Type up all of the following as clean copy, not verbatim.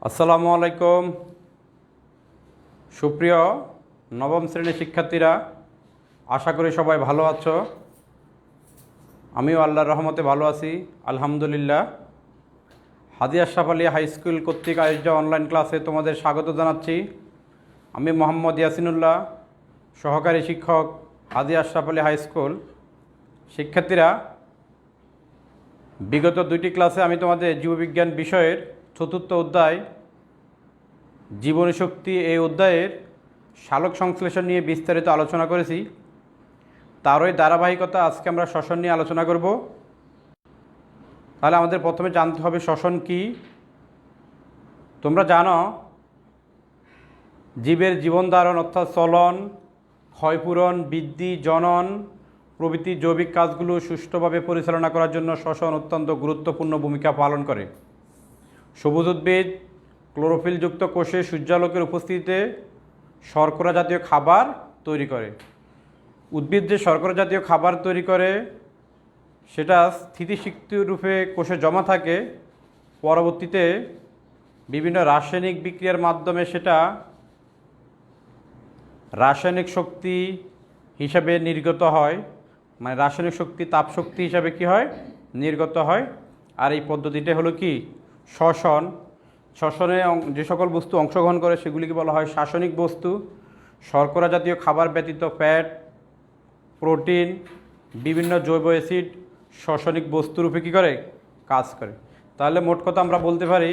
আসসালামু আলাইকুম। সুপ্রিয় নবম শ্রেণীর শিক্ষার্থীরা, আশা করি সবাই ভালো আছো। আমিও আল্লাহর রহমতে ভালো আছি, আলহামদুলিল্লাহ। হাজী আশরাফ আলী হাই স্কুল কর্তৃক আয়োজিত অনলাইন ক্লাসে তোমাদের স্বাগত জানাচ্ছি। আমি মোহাম্মদ ইয়াসিনুল্লাহ, সহকারী শিক্ষক, হাজী আশরাফ আলী হাই স্কুল। শিক্ষার্থীরা, বিগত দুইটি ক্লাসে আমি তোমাদের জীববিজ্ঞান বিষয়ের চতুর্থ অধ্যায় জীবনী শক্তি এই অধ্যায়ের সালোক সংশ্লেষণ নিয়ে বিস্তারিত আলোচনা করেছি। তারই ধারাবাহিকতা আজকে আমরা শ্বসন নিয়ে আলোচনা করব। তাহলে আমাদের প্রথমে জানতে হবে শ্বসন কি। তোমরা জানো, জীবের জীবন ধারণ অর্থাৎ চলন, ক্ষয়পূরণ, বৃদ্ধি, জনন প্রভৃতি জৈবিক কাজগুলো সুষ্ঠুভাবে পরিচালনা করার জন্য শ্বসন অত্যন্ত গুরুত্বপূর্ণ ভূমিকা পালন করে। সবুজ উদ্ভিদ ক্লোরোফিলযুক্ত কোষে সূর্যালোকের উপস্থিতিতে শর্করা জাতীয় খাবার তৈরি করে। উদ্ভিদ যে শর্করা জাতীয় খাবার তৈরি করে সেটা স্থিতিশক্তি রূপে কোষে জমা থাকে, পরবর্তীতে বিভিন্ন রাসায়নিক বিক্রিয়ার মাধ্যমে সেটা রাসায়নিক শক্তি হিসাবে নির্গত হয়, মানে রাসায়নিক শক্তি তাপ শক্তি হিসাবে কি হয়, নির্গত হয়। আর এই পদ্ধতিটা হলো কি শ্বসন। শ্বসনে যে সকল বস্তু অংশগ্রহণ করে সেগুলিকে বলা হয় শাসনিক বস্তু। শর্করা জাতীয় খাবার ব্যতীত ফ্যাট, প্রোটিন, বিভিন্ন জৈব অ্যাসিড শ্বসনিক বস্তুরূপে কী করে, কাজ করে। তাহলে মোট কথা আমরা বলতে পারি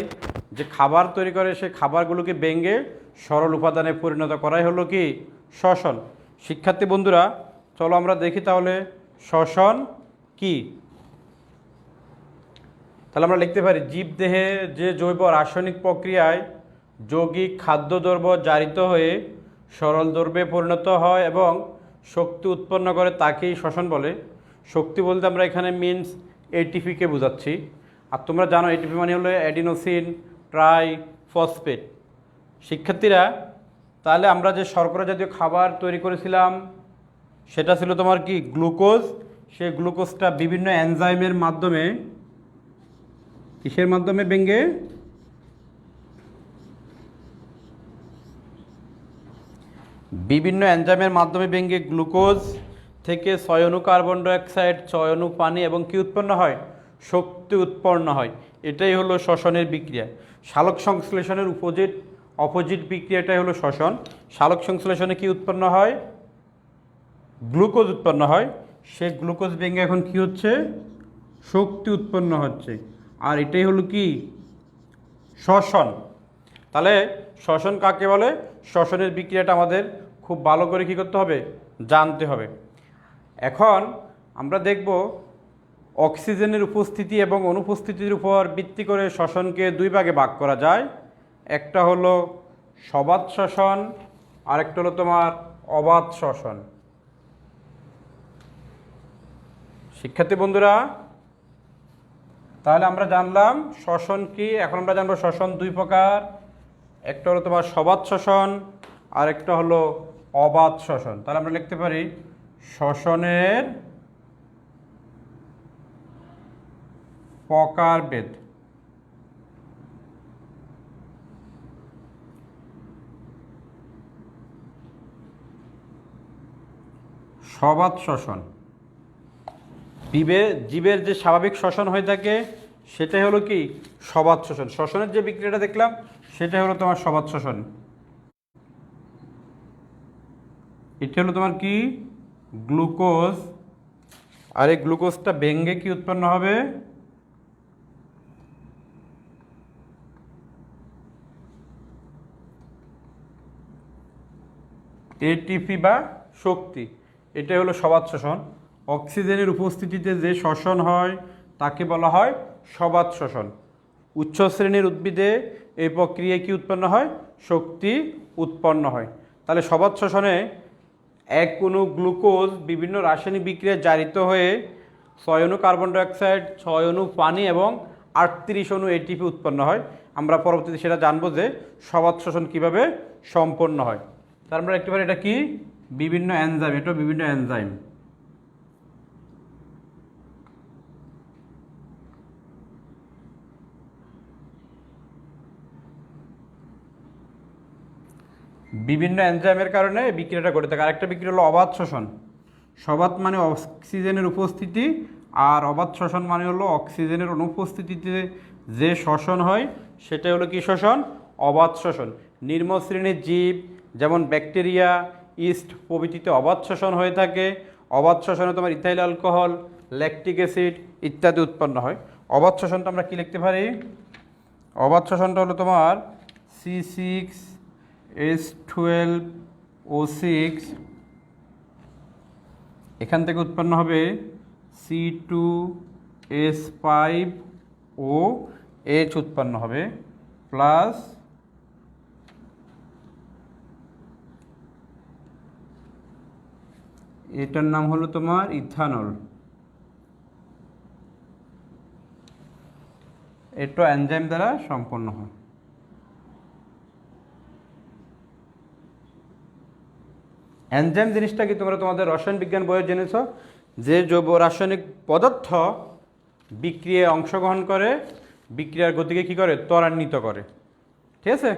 যে খাবার তৈরি করে সেই খাবারগুলোকে ভেঙে সরল উপাদানে পরিণত করাই হলো কি শ্বসন। শিক্ষার্থী বন্ধুরা, চলো আমরা দেখি তাহলে শ্বসন কি। তাহলে আমরা লিখতে পারি, জীবদেহে যে জৈব রাসায়নিক প্রক্রিয়ায় যৌগিক খাদ্যদ্রব্য জারিত হয়ে সরল দ্রব্যে পরিণত হয় এবং শক্তি উৎপন্ন করে তাকেই শ্বসন বলে। শক্তি বলতে আমরা এখানে মিনস এটিপিকে বোঝাচ্ছি। আর তোমরা জানো এটিপি মানে হলো অ্যাডিনোসিন ট্রাইফসফেট। শিক্ষার্থীরা, তাহলে আমরা যে শর্করা জাতীয় খাবার তৈরি করেছিলাম সেটা ছিল তোমার কি গ্লুকোজ। সেই গ্লুকোজটা বিভিন্ন এনজাইমের মাধ্যমে, কিসের মাধ্যমে ভেঙে, বিভিন্ন এনজাইমের মাধ্যমে ভেঙে গ্লুকোজ থেকে 6 অণু কার্বন ডাইঅক্সাইড, 6 অণু পানি এবং কি উৎপন্ন হয়, শক্তি উৎপন্ন হয়। এটাই হলো শ্বসনের বিক্রিয়া। সালোক সংশ্লেষণের অপোজিট বিক্রিয়াটাই হলো শ্বসন। সালোক সংশ্লেষণে কি উৎপন্ন হয়, গ্লুকোজ উৎপন্ন হয়। সে গ্লুকোজ ভেঙে এখন কি হচ্ছে, শক্তি উৎপন্ন হচ্ছে। আর এটাই হলো কি শ্বসন। তাহলে শ্বসন কাকে বলে, শ্বসনের বিক্রিয়াটা আমাদের খুব ভালো করে কী করতে হবে, জানতে হবে। এখন আমরা দেখব অক্সিজেনের উপস্থিতি এবং অনুপস্থিতির উপর ভিত্তি করে শ্বসনকে দুই ভাগে ভাগ করা যায়। একটা হলো সবাত শ্বসন, আরেকটা হলো তোমার অবাত শ্বসন। শিক্ষার্থী বন্ধুরা, তাহলে আমরা জানলাম শ্বসন কি। এখন আমরা জানবো শ্বসন দুই প্রকার। একটা হলো তোমার সবাত শ্বসন, আর একটা হলো অবাত শ্বসন। তাহলে আমরা লিখতে পারি শ্বসনের প্রকারভেদ। সবাত শ্বসন, জীবের যে স্বাভাবিক শ্বসন হয়ে থাকে সেটাই হলো কি সবাত শ্বসন। শ্বসনের যে বিক্রিয়াটা দেখলাম সেটাই হলো তোমার সবাত শ্বসন। এটা হলো তোমার কি গ্লুকোজ, আর এই গ্লুকোজটা ভেঙে কি উৎপন্ন হবে, এটিপি বা শক্তি। এটাই হলো সবাত শ্বসন। অক্সিজেনের উপস্থিতিতে যে শ্বসন হয় তাকে বলা হয় সবাত শ্বসন। উচ্চ শ্রেণীর উদ্ভিদে এই প্রক্রিয়ায় কি উৎপন্ন হয়, শক্তি উৎপন্ন হয়। তাহলে সবাত শ্বসনে এক অণু গ্লুকোজ বিভিন্ন রাসায়নিক বিক্রিয়ায় জারিত হয়ে 6 অণু কার্বন ডাইঅক্সাইড, 6 অণু পানি এবং 38 অণু এটিপি উৎপন্ন হয়। আমরা পরবর্তীতে সেটা জানবো যে সবাত শ্বসন কীভাবে সম্পন্ন হয়। তার আমরা দেখতে পারি এটা কি বিভিন্ন এনজাইম, এটা বিভিন্ন এনজাইম। বিভিন্ন এনজাইমের কারণে এই বিক্রিয়াটা ঘটে থাকে। আরেকটা বিক্রিয়া হলো অবাধ শ্বসন। সবাত মানে অক্সিজেনের উপস্থিতি, আর অবাধ শ্বসন মানে হলো অক্সিজেনের অনুপস্থিতিতে যে শ্বসন হয় সেটাই হলো কি শ্বসন? অবাধ শ্বসন। নিম্ন শ্রেণীর জীব যেমন ব্যাকটেরিয়া, ইস্ট প্রভৃতিতে অবাধ শ্বসন হয়ে থাকে। অবাধ শ্বসনে তোমার ইথাইল অ্যালকোহল, ল্যাকটিক অ্যাসিড ইত্যাদি উৎপন্ন হয়। অবাধ শ্বসনটা আমরা কি লিখতে পারি? অবাধ শ্বসনটা হলো তোমার C6H12O6, এখান থেকে উৎপন্ন হবে C2H5OH উৎপন্ন হবে, প্লাস এটার নাম হলো তোমার ইথানল। এটা এনজাইম দ্বারা সম্পন্ন হয়। এনজাইম জিনিসটা কি তোমরা তোমাদের রসায়ন বিজ্ঞান বইয়ে জেনেছ, যে জৈব রাসায়নিক পদার্থ বিক্রিয়ায় অংশগ্রহণ করে বিক্রিয়ার গতিকে কি করে? ত্বরান্বিত করে। ঠিক আছে,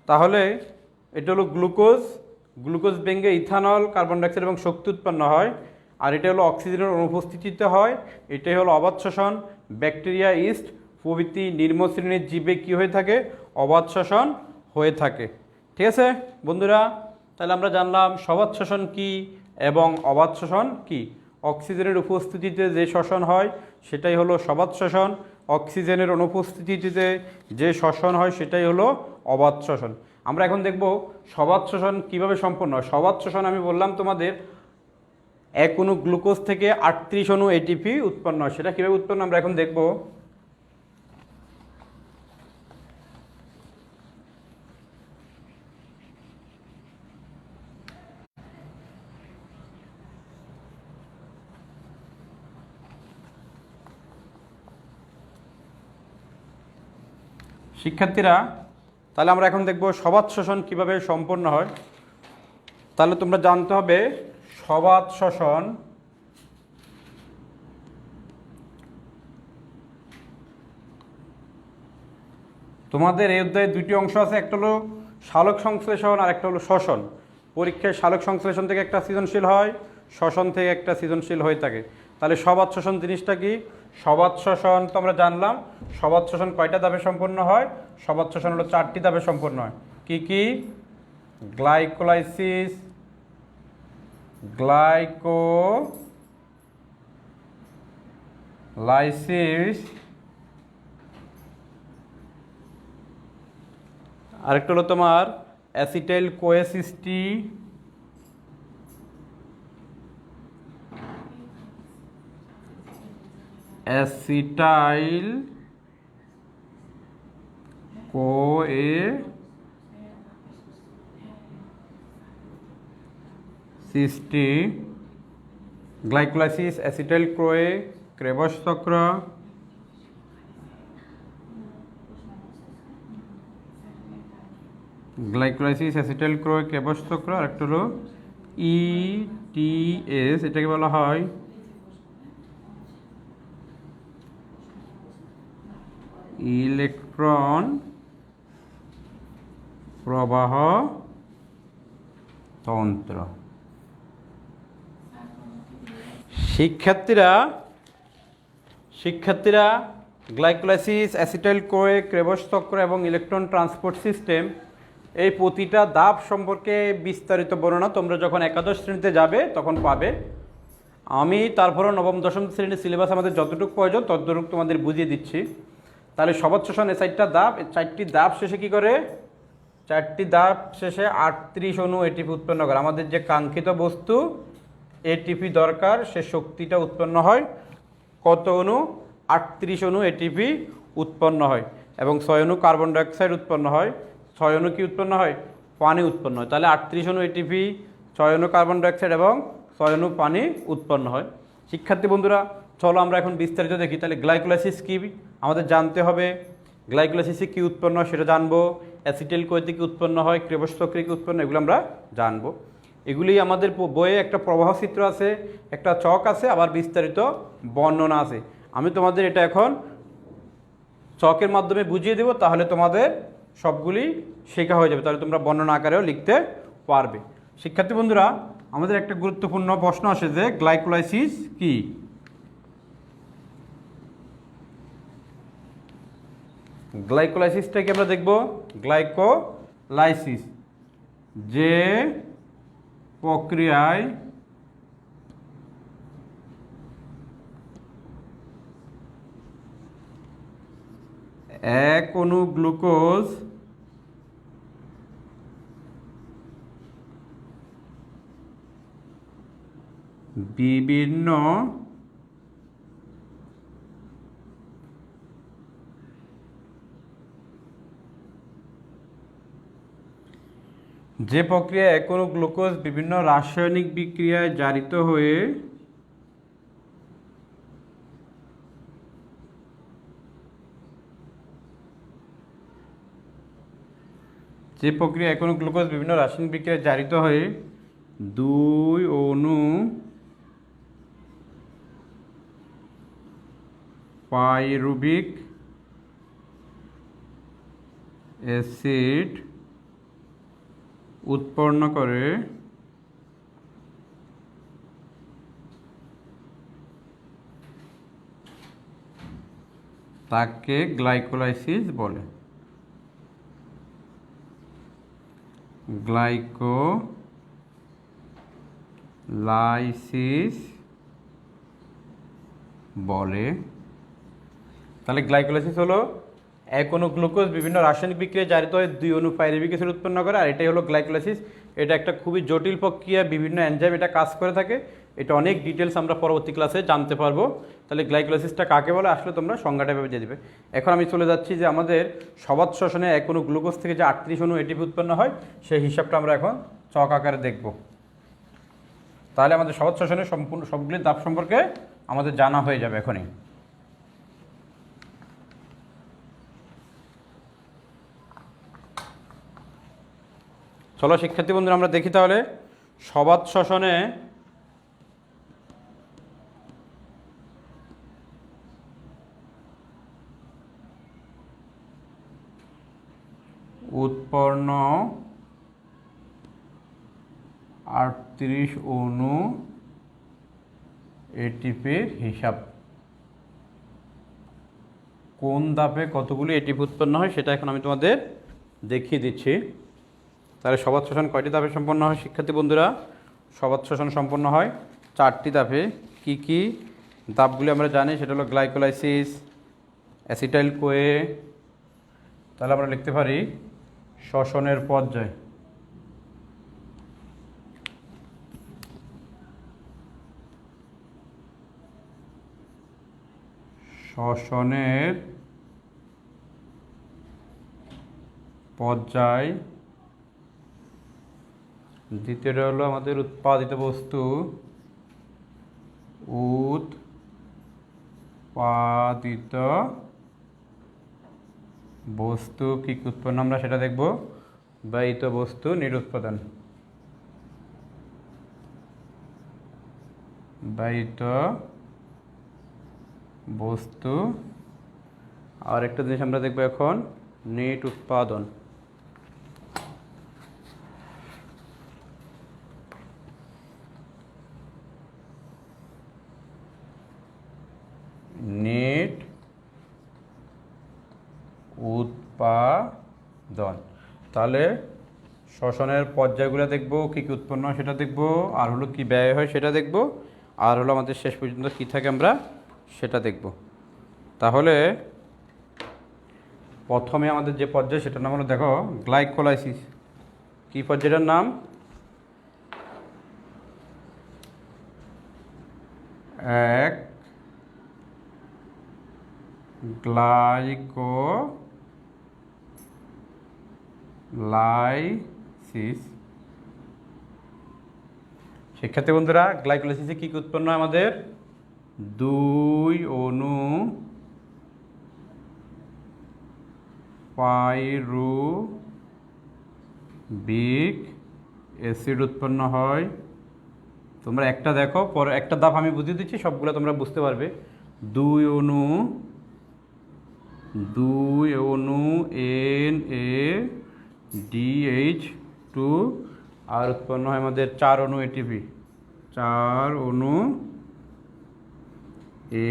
তাহলে এটা হলো গ্লুকোজ। গ্লুকোজ ভেঙে ইথানল, কার্বন ডাইঅক্সাইড এবং শক্তি উৎপন্ন হয়। আর এটা হলো অক্সিজেনের অনুপস্থিতিতে হয়। এটাই হলো অবাধ শ্বসন। ব্যাকটেরিয়া, ইস্ট প্রভৃতি নিম্ন শ্রেণীর জীবে কী হয়ে থাকে? অবাধ শ্বসন হয়ে থাকে। ঠিক আছে বন্ধুরা, তাহলে আমরা জানলাম সবাধ শ্বসন কী এবং অবাধ শ্বসন কী। অক্সিজেনের উপস্থিতিতে যে শ্বসন হয় সেটাই হলো সবাধ শ্বসন। অক্সিজেনের অনুপস্থিতিতে যে শ্বসন হয় সেটাই হলো অবাধ শ্বসন। আমরা এখন দেখব সবাধ শ্বসন কীভাবে সম্পন্ন হয়। সবাধ শ্বসন আমি বললাম তোমাদের, এক অণু গ্লুকোজ থেকে 38 অণু এটিপি উৎপন্ন হয়। সেটা কীভাবে উৎপন্ন আমরা এখন দেখব। শিক্ষার্থীরা, তাহলে আমরা এখন দেখব সবাধ শ্বসন কীভাবে সম্পন্ন হয়। তাহলে তোমরা জানতে হবে সবাধ শ্বসন তোমাদের এই অধ্যায়ে দুটি অংশ আছে, একটা হলো সালোক সংশ্লেষণ আর একটা হলো শ্বসন। পরীক্ষায় সালোক সংশ্লেষণ থেকে একটা সৃজনশীল হয়, শ্বসন থেকে একটা সৃজনশীল হয়ে থাকে। তাহলে সবাধ শ্বসন জিনিসটা কি? সবাধ শ্বসন তো আমরা জানলাম। সবাধ শ্বসন কয়টা ধাপে সম্পন্ন হয়? সবাধ শ্বসন হলো 4টি ধাপে সম্পন্ন হয়। কি কি? গ্লাইকোলাইসিস, আরেকটা হলো তোমার অ্যাসিটাইল কোএসিস্টি, গ্লাইকোলাইসিস, অ্যাসিটাইল ক্রোয়ে, ক্রেবস চক্র, গ্লাইকোলাইসিস, অ্যাসিটাইল ক্রোয়ে, ক্রেবস চক্র। আর একটা হলো ইটিএস, এটাকে বলা হয় ইলেকট্রন প্রবাহ তন্ত্র। শিক্ষার্থীরা গ্লাইকোলাইসিস, অ্যাসিটাইল ক্রোয়ে, ক্রেবস চক্র এবং ইলেকট্রন ট্রান্সপোর্ট সিস্টেম, এই প্রতিটা ধাপ সম্পর্কে বিস্তারিত বর্ণনা তোমরা যখন একাদশ শ্রেণীতে যাবে তখন পাবে। আমি তারপরে নবম দশম শ্রেণীর সিলেবাস আমাদের যতটুকু প্রয়োজন ততটুকু তোমাদের বুঝিয়ে দিচ্ছি। তাহলে সবাধ শ্বসন এই 4টা ধাপ, 4টি ধাপ শেষে কী করে? 4টি ধাপ শেষে 38 অণু এটিপি উৎপন্ন করে। আমাদের যে কাঙ্ক্ষিত বস্তু এটিপি দরকার, সে শক্তিটা উৎপন্ন হয় কত অণু? 38 অণু এটিপি উৎপন্ন হয় এবং 6 অণু কার্বন ডাইঅক্সাইড উৎপন্ন হয়। 6 অণু কি উৎপন্ন হয়? পানি উৎপন্ন হয়। তাহলে 38 অণু এটিপি, 6 অণু কার্বন ডাইঅক্সাইড এবং 6 অণু পানি উৎপন্ন হয়। শিক্ষার্থী বন্ধুরা, চলো আমরা এখন বিস্তারিত দেখি। তাহলে গ্লাইকোলাইসিস কী আমাদের জানতে হবে। গ্লাইকোলাইসিসে কী উৎপন্ন হয় সেটা জানবো। অ্যাসিটাইল কোয়েতে কী উৎপন্ন হয়, ক্রেবস চক্রে কী উৎপন্ন, এগুলো আমরা জানবো। এগুলি আমাদের বইয়ে একটা প্রবাহ চিত্র আছে, একটা চক আছে, আবার বিস্তারিত বর্ণনা আছে। আমি তোমাদের এটা এখন চকের মাধ্যমে বুঝিয়ে দেব, তাহলে তোমাদের সবগুলি শেখা হয়ে যাবে, তাহলে তোমরা বর্ণনা আকারেও লিখতে পারবে। শিক্ষার্থী বন্ধুরা, আমাদের একটা গুরুত্বপূর্ণ প্রশ্ন আসে যে গ্লাইকোলাইসিস কি? গ্লাইকোলাইসিসটাকে আমরা দেখব। গ্লাইকোলাইসিস যে প্রক্রিয়ায় এক অণু গ্লুকোজ বিভিন্ন যে প্রক্রিয়ায় এক অণু গ্লুকোজ বিভিন্ন রাসায়নিক বিক্রিয়ায় জারিত হয়ে যে প্রক্রিয়া এক অণু গ্লুকোজ বিভিন্ন রাসায়নিক বিক্রিয়ায় জারিত হয়ে দুই অণু পাইরুভিক অ্যাসিড উৎপন্ন করে তাকে গ্লাইকোলাইসিস বলে। গ্লাইকোলাইসিস বলে। তাহলে গ্লাইকোলাইসিস হলো এক অণু গ্লুকোজ বিভিন্ন রাসায়নিক বিক্রিয়ায় জারিত হয়ে দুই অণু পাইরুভিক অ্যাসিড উৎপন্ন করে, আর এটাই হলো গ্লাইকোলাইসিস। এটা একটা খুবই জটিল প্রক্রিয়া, বিভিন্ন এনজাইম এটা কাজ করে থাকে। এটা অনেক ডিটেলস আমরা পরবর্তী ক্লাসে জানতে পারবো। তাহলে গ্লাইকোলাইসিসটা কাকে বলে আসলে তোমরা সংজ্ঞাটা ভেবে দিয়ে দেবে। এখন আমি চলে যাচ্ছি যে আমাদের সবাত শ্বসনে এক অণু গ্লুকোজ থেকে যে 38 অণু এটিপি উৎপন্ন হয় সেই হিসাবটা আমরা এখন চক আকারে দেখব। তাহলে আমাদের সবাত শ্বসনের সম্পূর্ণ সবগুলি ধাপ সম্পর্কে আমাদের জানা হয়ে যাবে এখনই। চলো শিক্ষার্থী বন্ধুরা, আমরা দেখি তাহলে সবাত শ্বসনে উৎপন্ন 38 অণু এটিপির হিসাব। কোন ধাপে কতগুলি এটিপি উৎপন্ন হয় সেটা এখন আমি তোমাদের দেখিয়ে দিচ্ছি। তাহলে সবাত শ্বসন কয়টি ধাপে সম্পন্ন হয় শিক্ষার্থী বন্ধুরা? সবাত শ্বসন সম্পন্ন হয় 4টি ধাপে। কি কি ধাপগুলি আমরা জানি? সেটা হলো গ্লাইকোলাইসিস, অ্যাসিটাইল কোয়ে। তাহলে আমরা লিখতে পারি শ্বসনের পর্যায়। শ্বসনের পর্যায়। দ্বিতীয়টা হলো আমাদের উৎপাদিত বস্তু। উৎপাদিত বস্তু কি কি উৎপন্ন আমরা সেটা দেখব। ব্যয়িত বস্তু নিরুৎপাদন। ব্যয়িত বস্তু। আর একটা জিনিস আমরা দেখব এখন, নেট উৎপাদন। নেট উৎপাদন। তাহলে শ্বসনের পর্যায়গুলো দেখব, কী কী উৎপন্ন হয় সেটা দেখব, আর হলো কি ব্যয় হয় সেটা দেখব, আর হলো আমাদের শেষ পর্যন্ত কী থাকে আমরা সেটা দেখব। তাহলে প্রথমে আমাদের যে পর্যায় সেটার নাম হলো, দেখো, গ্লাইকোলাইসিস। কী পর্যায়টার নাম? এক গ্লাইকোলাইসিস। শিক্ষার্থী বন্ধুরা, গ্লাইকোলাইসিসে কী কী উৎপন্ন হয় আমাদের? দুই অণু পাইরুভিক অ্যাসিড উৎপন্ন হয়। তোমরা একটা দেখো, পরে একটা ধাপ আমি বুঝিয়ে দিচ্ছি, সবগুলো তোমরা বুঝতে পারবে। দুই অণু দুই অণু NADH2 আর উৎপন্ন হয় আমাদের 4 অণু এটিপি, 4 অণু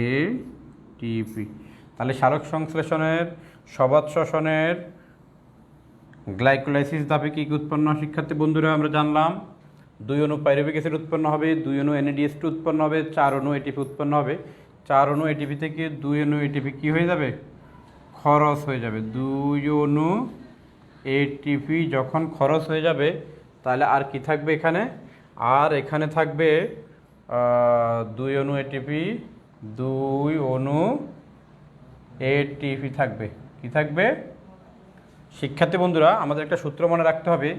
এটিপি। তাহলে সালোক সংশ্লেষণের, সবাত শ্বসনের, গ্লাইকোলাইসিস ধাপে কী কী উৎপন্ন হয় শিক্ষার্থী বন্ধুরা আমরা জানলাম। 2 অণু পাইরুভিক অ্যাসিড উৎপন্ন হবে, 2 অণু NADH2 উৎপন্ন হবে, 4 অণু এটিপি উৎপন্ন হবে। 4 অণু এটিপি থেকে 2 অণু এটিপি কী হয়ে যাবে? খরচ হয়ে যাবে। 2 অণু এটিপি যখন খরচ হয়ে যাবে তাহলে আর কি থাকবে এখানে? আর এখানে থাকবে 2 অণু এটিপি, 2 অণু এটিপি থাকবে। কি থাকবে শিক্ষার্থী বন্ধুরা? আমাদের একটা সূত্র মনে রাখতে হবে,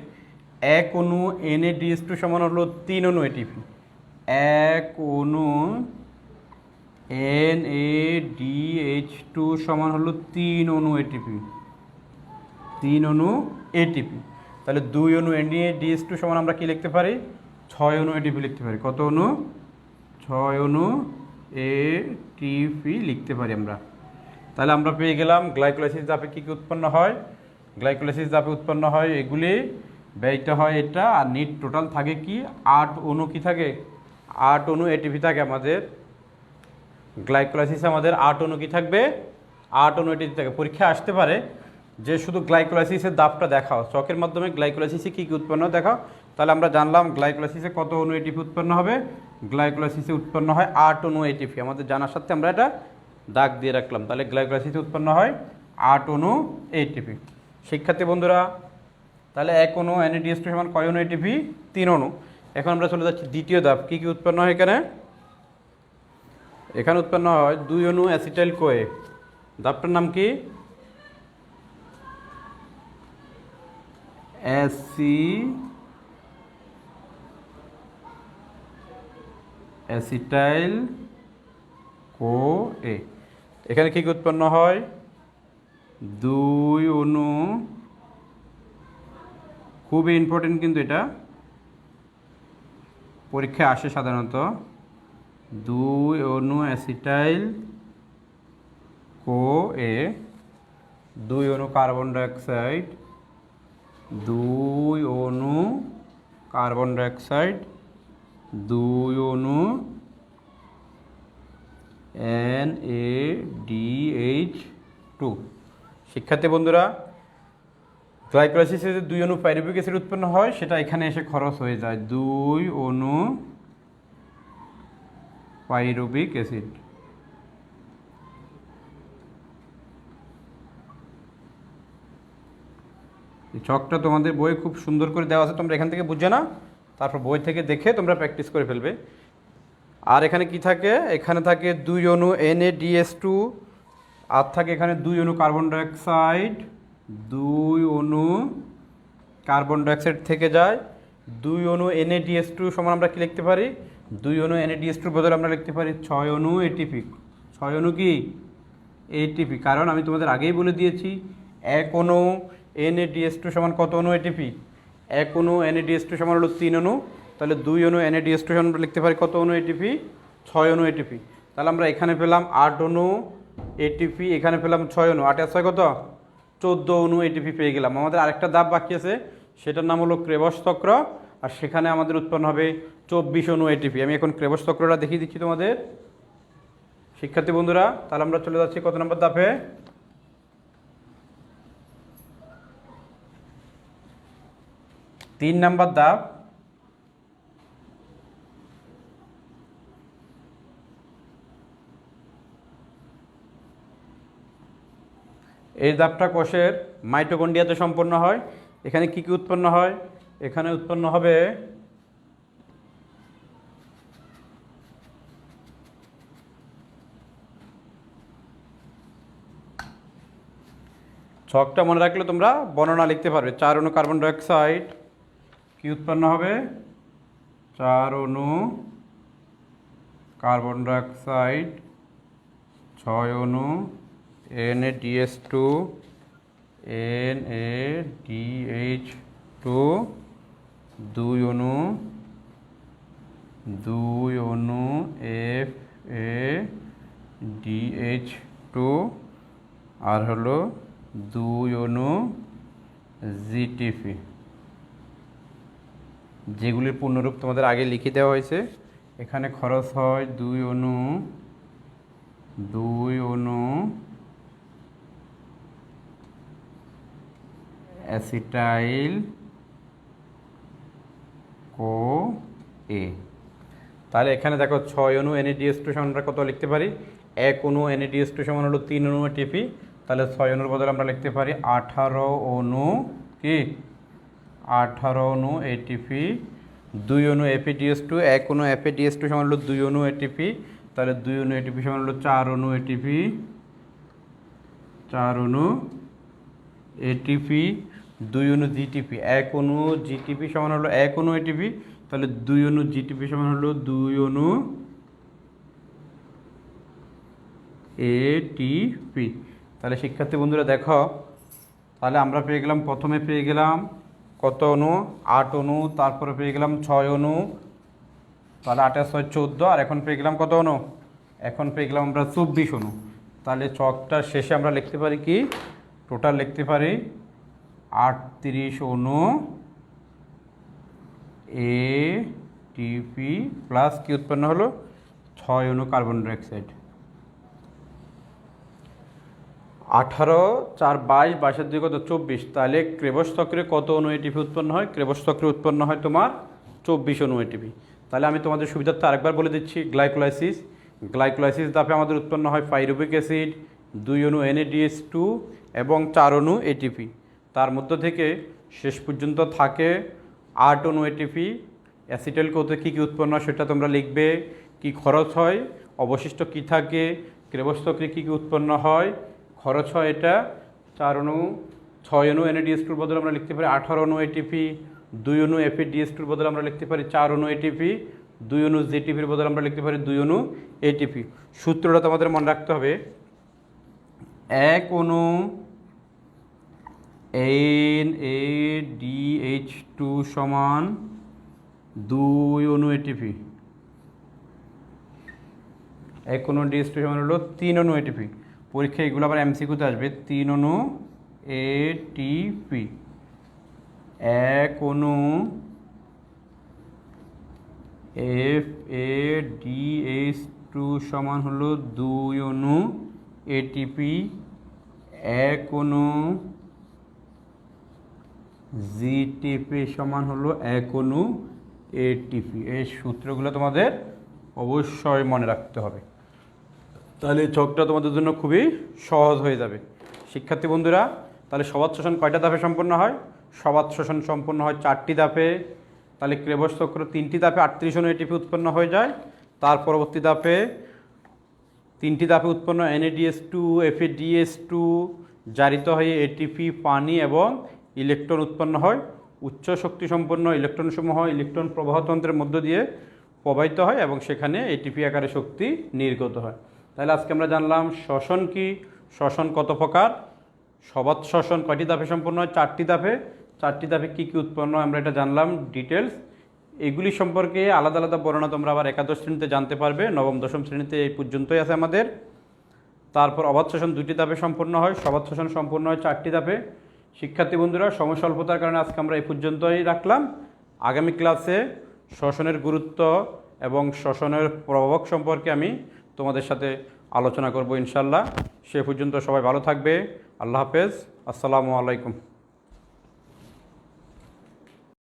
1 অণু NADH2 সমান হলো 3 অণু এটিপি। 1 অণু NADH2 সমান হলো 3 অণু এটিপি, 3 অণু এটিপি। তাহলে 2 অণু NADH2 সমান আমরা কি লিখতে পারি? 6 অণু এটিপি লিখতে পারি। কত অণু? 6 অণু এটিপি লিখতে পারি আমরা। তাহলে আমরা পেয়ে গেলাম গ্লাইকোলাইসিস ধাপে কী কী উৎপন্ন হয়। গ্লাইকোলাইসিস ধাপে উৎপন্ন হয় এগুলি, ব্যয়িত হয় এটা, আর নিট টোটাল থাকে কি 8 অণু। কি থাকে? 8 অণু এটিপি থাকে আমাদের গ্লাইকোলাইসিসে। আমাদের 8 অণু কি থাকবে? 8 অণু এটিপি থাকে। পরীক্ষায় আসতে পারে যে শুধু গ্লাইকোলাইসিসের দাবটা দেখাও, চকের মাধ্যমে গ্লাইকোলাইসিসে কী কী উৎপন্ন দেখাও। তাহলে আমরা জানলাম গ্লাইকোলাইসিসে কত অণু এটিপি উৎপন্ন হবে। গ্লাইকোলাইসিসে উৎপন্ন হয় 8 অণু এটিপি। আমাদের জানার সাথে আমরা এটা দাগ দিয়ে রাখলাম। তাহলে গ্লাইকোলাইসিসে উৎপন্ন হয় 8 অণু এটিপি। শিক্ষার্থী বন্ধুরা, তাহলে 1 অণু NADH2 সমান কয় অণু এটিপি? 3 অণু। এখন আমরা চলে যাচ্ছি দ্বিতীয় ধাপ। কী কী উৎপন্ন হয় এখানে? এখানে উৎপন্ন হয় 2 অণু অ্যাসিটাইল কোয়ে। ধাপটার নাম কি? Acetyl CoA. এখানে কী কী উৎপন্ন হয়? 2 অণু, খুবই ইম্পর্টেন্ট কিন্তু এটা, পরীক্ষায় আসে সাধারণত। 2 অণু অ্যাসিটাইল কোয়ে, 2 অণু কার্বন ডাইঅক্সাইড, 2 অণু কার্বন ডাইঅক্সাইড, 2 অণু NADH2। শিক্ষার্থী বন্ধুরা, গ্লাইকোলাইসিসে যে 2 অণু পাইরুভিক অ্যাসিড উৎপন্ন হয় সেটা এখানে এসে খরচ হয়ে যায়। 2 অণু পাইরুভিক অ্যাসিড। এই ছকটা তোমাদের বই খুব সুন্দর করে দেওয়া আছে, তোমরা এখান থেকে বুঝে না, তারপর বই থেকে দেখে তোমরা প্র্যাকটিস করে ফেলবে। আর এখানে কি থাকে? এখানে থাকে 2 অণু NADH2, আর থাকে এখানে 2 অণু কার্বন ডাইঅক্সাইড, 2 অণু কার্বন ডাইঅক্সাইড থেকে যায়। 2 অণু NADH2 সমান আমরা কি লিখতে পারি? 2 অণু NADH2 বদলে আমরা লিখতে পারি 6 অণু এটিপি। 6 অণু কি এটিপি? কারণ আমি তোমাদের আগেই বলে দিয়েছি 1 অণু NADH2 সমান কত অণু এটিপি? 1 অণু NADH2 সমান হলো 3 অণু। তাহলে 2 অণু NADH2 সমান আমরা লিখতে পারি কত অণু এটিপি? 6 অণু এটিপি। তাহলে আমরা এখানে পেলাম 8 অণু এটিপি, এখানে পেলাম 6 অণু। 8 আর 6 কত? 14 অণু এটিপি পেয়ে গেলাম। আমাদের আরেকটা ধাপ বাকি আছে, সেটার নাম হলো ক্রেবস চক্র, আর সেখানে আমাদের উৎপন্ন হবে 24 অণু এটিপি। আমি এখন ক্রেবস চক্রটা দেখিয়ে দিচ্ছি তোমাদের শিক্ষার্থী বন্ধুরা। তাহলে আমরা চলে যাচ্ছি কত নম্বর ধাপে? 3 নম্বর ধাপ। এই ধাপটা কোষের মাইটোকন্ড্রিয়াতে সম্পন্ন হয়। এখানে কি কি উৎপন্ন হয়? এখানে উৎপন্ন হবে ছকটা মনে রাখলে তোমরা বর্ণনা লিখতে পারবে। 4 অণু কার্বন ডাইঅক্সাইড কি উৎপন্ন হবে? 4 অণু কার্বন ডাইঅক্সাইড, 6 অণু NADH2, NADH2, 2 অণু FADH2, আর হলো 2 অণু জিটিপি, যেগুলির পূর্ণরূপ তোমাদের আগে লিখে দেওয়া হয়েছে। এখানে খরচ হয় 2 অণু অ্যাসিটাইল কো এ। তাহলে এখানে দেখো 6 অণু NaDH2 সমান আমরা কত লিখতে পারি, 1 অণু NaDH2 সমান হলো 3 অণু এটিপি। তাহলে 6 অণুর বদলে আমরা লিখতে পারি 18 অণু কি 18 অণু এটিপি, 2 অণু FeDH2, 1 অণু FeDH2 সমান হলো 2 অণু এটিপি। তাহলে 2 অণু এটিপি সমান হলো 4 অণু এটিপি, 4 অণু এটিপি, 2 অণু জিটিপি, 1 অণু জিটিপি সমান হলো 1 অণু এটিপি। তাহলে 2 অণু জিটিপি সমান হলো 2 অণু এটিপি। তাহলে শিক্ষার্থী বন্ধুরা দেখো, তাহলে আমরা পেয়ে গেলাম, প্রথমে পেয়ে গেলাম কত অণু, 8 অণু, তারপরে পেয়ে গেলাম 6 অণু, তাহলে 8 আর 6 14, আর এখন পেয়ে গেলাম কত অণু, এখন পেয়ে গেলাম আমরা 24 অণু। তাহলে চকটার শেষে আমরা লিখতে পারি কি, টোটাল লিখতে পারি 38 অণু এটিপি প্লাস কি উৎপন্ন হলো, 6 অণু কার্বন ডাইঅক্সাইড। 18 4 22, 22 2 কত 24। তাহলে ক্রেবস চক্রে কত অণু এটিপি উৎপন্ন হয়, ক্রেবস চক্রে উৎপন্ন হয় তোমার 24 অণু এটিপি। তাহলে আমি তোমাদের সুবিধার্থে আরেকবার বলে দিচ্ছি, গ্লাইকোলাইসিস ধাপে আমাদের উৎপন্ন হয় পাইরুভিক অ্যাসিড, 2 অণু NaDH2 এবং 4 অণু এটিপি। তার মধ্য থেকে শেষ পর্যন্ত থাকে 8 অণু এটিপি। অ্যাসিটাইল কোতে কী কী উৎপন্ন হয় সেটা তোমরা লিখবে, কি খরচ হয়, অবশিষ্ট কি থাকে, ক্রেবস চক্রে কী কী উৎপন্ন হয়, খরচ হয় এটা 4 অণু, 6 অণু NaDH2 বদলে আমরা লিখতে পারি 18 অণু এটিপি, 2 অণু FeDH2 বদলে আমরা লিখতে পারি 4 অণু এটিপি, 2 অণু জিটিপির বদলে আমরা লিখতে পারি 2 অণু এটিপি। সূত্রটা তোমাদের মনে রাখতে হবে, 1 অণু NaDH2 সমান 2 অণু এটিপি, 1 অণু DH2 সমান হলো 3 অণু এটিপি। পরীক্ষা এগুলো আবার MCQতে আসবে, 3 অণু এটিপি, 1 অণু FADH2 সমান হলো 2 অণু এটিপি, 1 অণু জিটিপি সমান হলো 1 অণু এটিপি। এই সূত্রগুলো তোমাদের অবশ্যই মনে রাখতে হবে, তাহলে ছকটা তোমাদের জন্য খুবই সহজ হয়ে যাবে। শিক্ষার্থী বন্ধুরা, তাহলে সবাত শোষণ কয়টা ধাপে সম্পন্ন হয়, সবাত শোষণ সম্পন্ন হয় 4টি ধাপে। তাহলে ক্রেবস চক্র 3টি ধাপে 38 অণু এটিপি উৎপন্ন হয়ে যায়। তার পরবর্তী ধাপে 3টি ধাপে উৎপন্ন NaDH2 FeDH2 জারিত হয়ে এটিপি, পানি এবং ইলেকট্রন উৎপন্ন হয়। উচ্চ শক্তি সম্পন্ন ইলেকট্রনসমূহ ইলেকট্রন প্রবাহতন্ত্রের মধ্য দিয়ে প্রবাহিত হয় এবং সেখানে এটিপি আকারে শক্তি নির্গত হয়। তাহলে আজকে আমরা জানলাম শ্বসন কি, শ্বসন কত প্রকার, সবাত শ্বসন কয়টি ধাপে সম্পন্ন হয়, 4টি ধাপে, 4টি ধাপে কী কী উৎপন্ন হয় আমরা এটা জানলাম ডিটেলস। এগুলি সম্পর্কে আলাদা আলাদা বর্ণনা তোমরা আবার একাদশ শ্রেণীতে জানতে পারবে, নবম দশম শ্রেণীতে এই পর্যন্তই আছে আমাদের। তারপর অবাত শ্বসন 2টি ধাপে সম্পন্ন হয়, সবাত শ্বসন সম্পন্ন হয় 4টি ধাপে। শিক্ষার্থী বন্ধুরা, সময় স্বল্পতার কারণে আজকে আমরা এই পর্যন্তই রাখলাম। আগামী ক্লাসে শ্বসনের গুরুত্ব এবং শ্বসনের প্রভাবক সম্পর্কে আমি তোমাদের সাথে আলোচনা করব ইনশাল্লাহ। সে পর্যন্ত সবাই ভালো থাকবে। আল্লাহ হাফেজ, আসসালামু আলাইকুম।